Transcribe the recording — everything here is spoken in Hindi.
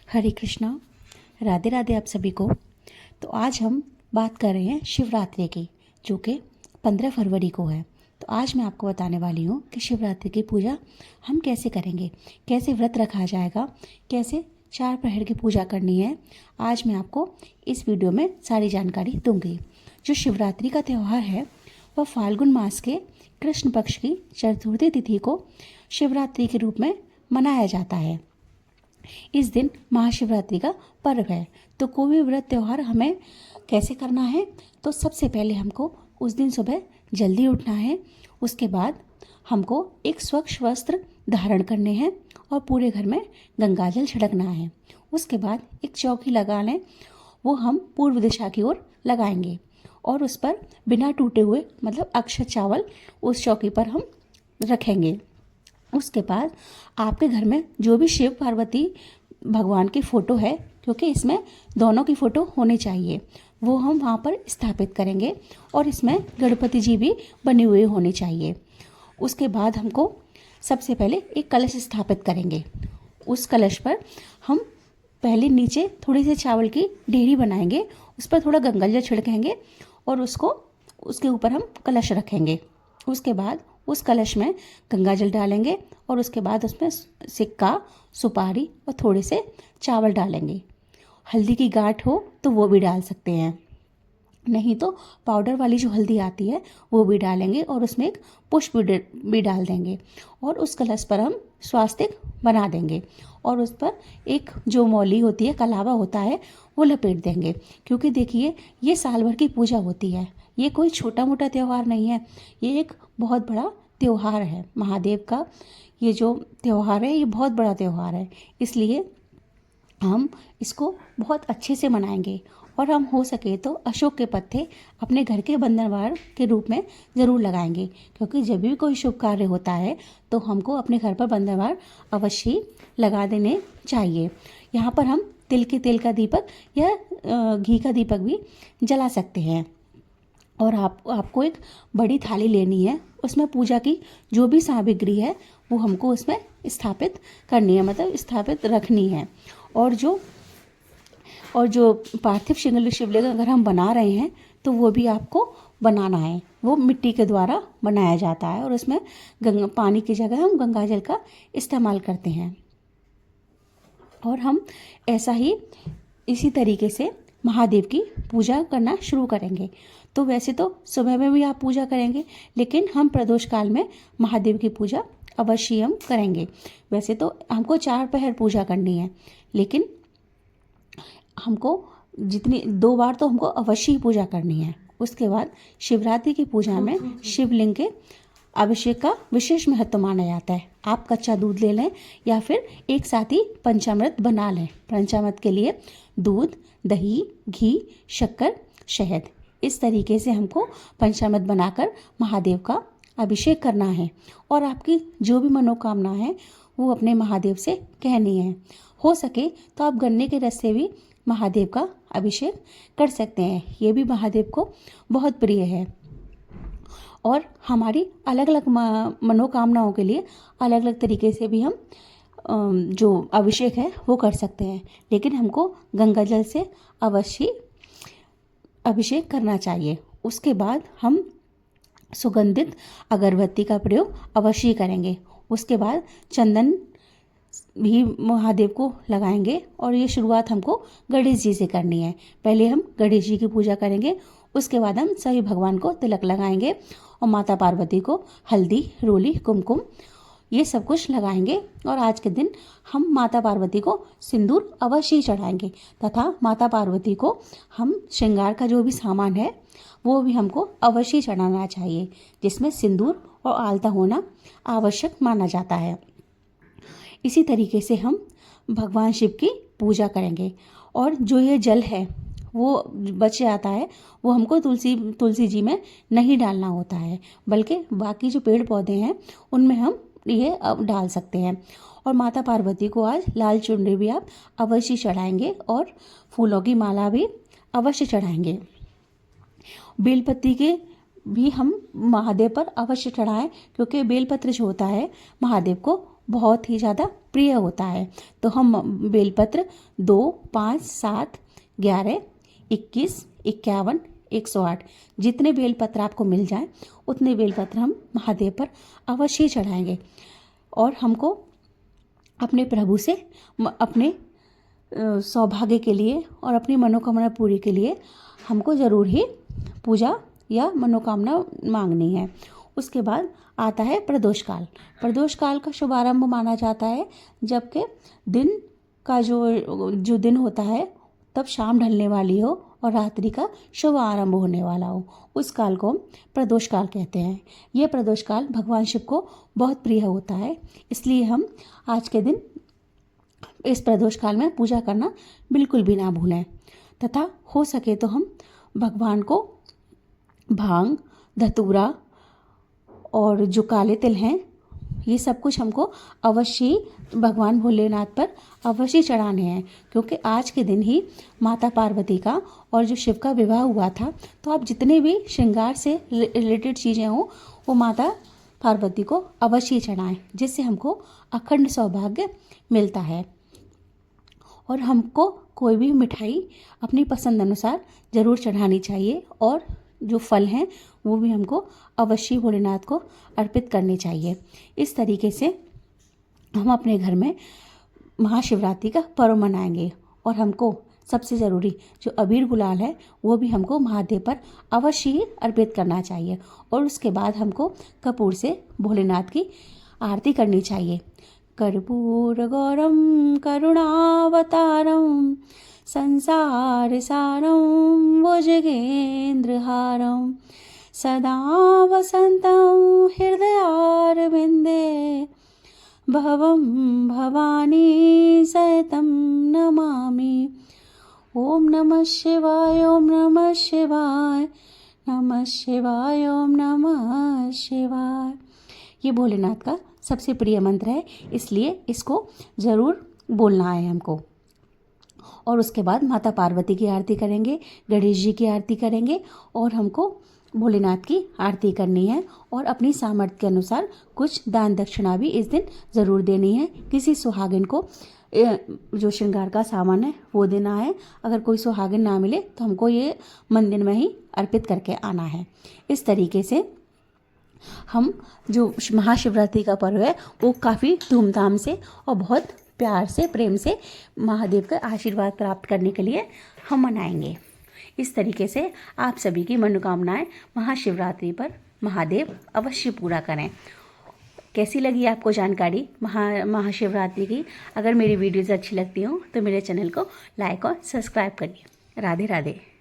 हरे कृष्णा। राधे राधे आप सभी को। तो आज हम बात कर रहे हैं शिवरात्रि की, जो कि 15 फरवरी को है। तो आज मैं आपको बताने वाली हूँ कि शिवरात्रि की पूजा हम कैसे करेंगे, कैसे व्रत रखा जाएगा, कैसे 4 प्रहर की पूजा करनी है। आज मैं आपको इस वीडियो में सारी जानकारी दूंगी। जो शिवरात्रि का त्यौहार है वह फाल्गुन मास के कृष्ण पक्ष की चतुर्थी तिथि को शिवरात्रि के रूप में मनाया जाता है। इस दिन महाशिवरात्रि का पर्व है। तो कोई भी व्रत त्यौहार हमें कैसे करना है, तो सबसे पहले हमको उस दिन सुबह जल्दी उठना है। उसके बाद हमको एक स्वच्छ वस्त्र धारण करने हैं और पूरे घर में गंगाजल छिड़कना है। उसके बाद एक चौकी लगा लें, वो हम पूर्व दिशा की ओर लगाएंगे और उस पर बिना टूटे हुए मतलब अक्षत चावल उस चौकी पर हम रखेंगे। उसके बाद आपके घर में जो भी शिव पार्वती भगवान की फ़ोटो है, क्योंकि इसमें दोनों की फ़ोटो होनी चाहिए, वो हम वहाँ पर स्थापित करेंगे और इसमें गणपति जी भी बने हुए होने चाहिए। उसके बाद हमको सबसे पहले एक कलश स्थापित करेंगे। उस कलश पर हम पहले नीचे थोड़ी सी चावल की ढेरी बनाएंगे, उस पर थोड़ा गंगाजल छिड़केंगे और उसके ऊपर हम कलश रखेंगे। उसके बाद उस कलश में गंगाजल डालेंगे और उसके बाद उसमें सिक्का, सुपारी और थोड़े से चावल डालेंगे। हल्दी की गांठ हो तो वो भी डाल सकते हैं, नहीं तो पाउडर वाली जो हल्दी आती है वो भी डालेंगे और उसमें एक पुष्प भी डाल देंगे और उस कलश पर हम स्वास्तिक बना देंगे और उस पर एक जो मौली होती है, कलावा होता है, वो लपेट देंगे। क्योंकि देखिए, ये साल भर की पूजा होती है, ये कोई छोटा मोटा त्यौहार नहीं है, ये एक बहुत बड़ा त्यौहार है महादेव का। ये जो त्यौहार है ये बहुत बड़ा त्यौहार है, इसलिए हम इसको बहुत अच्छे से मनाएंगे। और हम हो सके तो अशोक के पत्ते अपने घर के बंधनवार के रूप में ज़रूर लगाएंगे, क्योंकि जब भी कोई शुभ कार्य होता है तो हमको अपने घर पर बंधनवार अवश्य लगा देने चाहिए। यहाँ पर हम तिल के तेल का दीपक या घी का दीपक भी जला सकते हैं। और आपको एक बड़ी थाली लेनी है, उसमें पूजा की जो भी सामग्री है वो हमको उसमें स्थापित करनी है, मतलब स्थापित रखनी है। और जो पार्थिव शिवलिंग अगर हम बना रहे हैं तो वो भी आपको बनाना है। वो मिट्टी के द्वारा बनाया जाता है और उसमें पानी की जगह हम गंगाजल का इस्तेमाल करते हैं। और हम ऐसा ही इसी तरीके से महादेव की पूजा करना शुरू करेंगे। तो वैसे तो सुबह में भी आप पूजा करेंगे, लेकिन हम प्रदोष काल में महादेव की पूजा अवश्य हम करेंगे। वैसे तो हमको 4 पहर पूजा करनी है, लेकिन हमको 2 बार तो हमको अवश्य ही पूजा करनी है। उसके बाद शिवरात्रि की पूजा में शिवलिंग के अभिषेक का विशेष महत्व माना जाता है। आप कच्चा दूध ले लें या फिर एक साथ ही पंचामृत बना लें। पंचामृत के लिए दूध, दही, घी, शक्कर, शहद, इस तरीके से हमको पंचामृत बनाकर महादेव का अभिषेक करना है और आपकी जो भी मनोकामना है वो अपने महादेव से कहनी है। हो सके तो आप गन्ने के रस से भी महादेव का अभिषेक कर सकते हैं, ये भी महादेव को बहुत प्रिय है। और हमारी अलग अलग मनोकामनाओं के लिए अलग अलग तरीके से भी हम जो अभिषेक है वो कर सकते हैं, लेकिन हमको गंगाजल से अवश्य अभिषेक करना चाहिए। उसके बाद हम सुगंधित अगरबत्ती का प्रयोग अवश्य करेंगे। उसके बाद चंदन भी महादेव को लगाएंगे और ये शुरुआत हमको गणेश जी से करनी है। पहले हम गणेश जी की पूजा करेंगे, उसके बाद हम सभी भगवान को तिलक लगाएंगे और माता पार्वती को हल्दी, रोली, कुमकुम ये सब कुछ लगाएंगे। और आज के दिन हम माता पार्वती को सिंदूर अवश्य चढ़ाएंगे तथा माता पार्वती को हम श्रृंगार का जो भी सामान है वो भी हमको अवश्य चढ़ाना चाहिए, जिसमें सिंदूर और आलता होना आवश्यक माना जाता है। इसी तरीके से हम भगवान शिव की पूजा करेंगे। और जो ये जल है वो बच जाता है, वो हमको तुलसी जी में नहीं डालना होता है, बल्कि बाकी जो पेड़ पौधे हैं उनमें हम ये अब डाल सकते हैं। और माता पार्वती को आज लाल चुनरी भी आप अवश्य चढ़ाएंगे और फूलों की माला भी अवश्य चढ़ाएंगे। बेलपत्ती के भी हम महादेव पर अवश्य चढ़ाएं, क्योंकि बेलपत्र जो होता है महादेव को बहुत ही ज़्यादा प्रिय होता है। तो हम बेलपत्र 2, 5, 7, 11, 21, 51, 108 जितने बेलपत्र आपको मिल जाए उतने बेलपत्र हम महादेव पर अवश्य ही चढ़ाएंगे। और हमको अपने प्रभु से अपने सौभाग्य के लिए और अपनी मनोकामना पूरी के लिए हमको ज़रूर ही पूजा या मनोकामना मांगनी है। उसके बाद आता है प्रदोष काल। प्रदोष काल का शुभारंभ माना जाता है जबकि दिन का जो दिन होता है तब शाम ढलने वाली हो और रात्रि का शुभ आरंभ होने वाला हो, उस काल को हम प्रदोष काल कहते हैं। यह प्रदोष काल भगवान शिव को बहुत प्रिय होता है, इसलिए हम आज के दिन इस प्रदोष काल में पूजा करना बिल्कुल भी ना भूलें तथा हो सके तो हम भगवान को भांग, धतूरा और जो काले तिल हैं ये सब कुछ हमको अवश्य ही भगवान भोलेनाथ पर अवश्य चढ़ाने हैं, क्योंकि आज के दिन ही माता पार्वती का और जो शिव का विवाह हुआ था। तो आप जितने भी श्रृंगार से रिलेटेड चीज़ें हों वो माता पार्वती को अवश्य ही चढ़ाएं, जिससे हमको अखंड सौभाग्य मिलता है। और हमको कोई भी मिठाई अपनी पसंद अनुसार ज़रूर चढ़ानी चाहिए और जो फल हैं वो भी हमको अवश्य भोलेनाथ को अर्पित करने चाहिए। इस तरीके से हम अपने घर में महाशिवरात्रि का पर्व मनाएंगे। और हमको सबसे ज़रूरी जो अबीर गुलाल है वो भी हमको महादेव पर अवश्य ही अर्पित करना चाहिए। और उसके बाद हमको कपूर से भोलेनाथ की आरती करनी चाहिए। कर्पूर गौरम करुणावतारम संसार सारम भुजगेन्द्रहारम सदा वसन्तं हृदयारविन्दे भवं भवानी सहितं नमामि। ओम नमः शिवाय, ओम नमः शिवाय, नमः शिवाय, ओम नमः शिवाय। ये भोलेनाथ का सबसे प्रिय मंत्र है, इसलिए इसको ज़रूर बोलना है हमको। और उसके बाद माता पार्वती की आरती करेंगे, गणेश जी की आरती करेंगे और हमको भोलेनाथ की आरती करनी है। और अपनी सामर्थ्य के अनुसार कुछ दान दक्षिणा भी इस दिन ज़रूर देनी है। किसी सुहागिन को जो श्रृंगार का सामान है वो देना है। अगर कोई सुहागिन ना मिले तो हमको ये मंदिर में ही अर्पित करके आना है। इस तरीके से हम जो महाशिवरात्रि का पर्व है वो काफ़ी धूमधाम से और बहुत प्यार से, प्रेम से महादेव का आशीर्वाद प्राप्त करने के लिए हम मनाएंगे। इस तरीके से आप सभी की मनोकामनाएं महाशिवरात्रि पर महादेव अवश्य पूरा करें। कैसी लगी आपको जानकारी महाशिवरात्रि की? अगर मेरी वीडियोज़ अच्छी लगती हों तो मेरे चैनल को लाइक और सब्सक्राइब करिए। राधे राधे।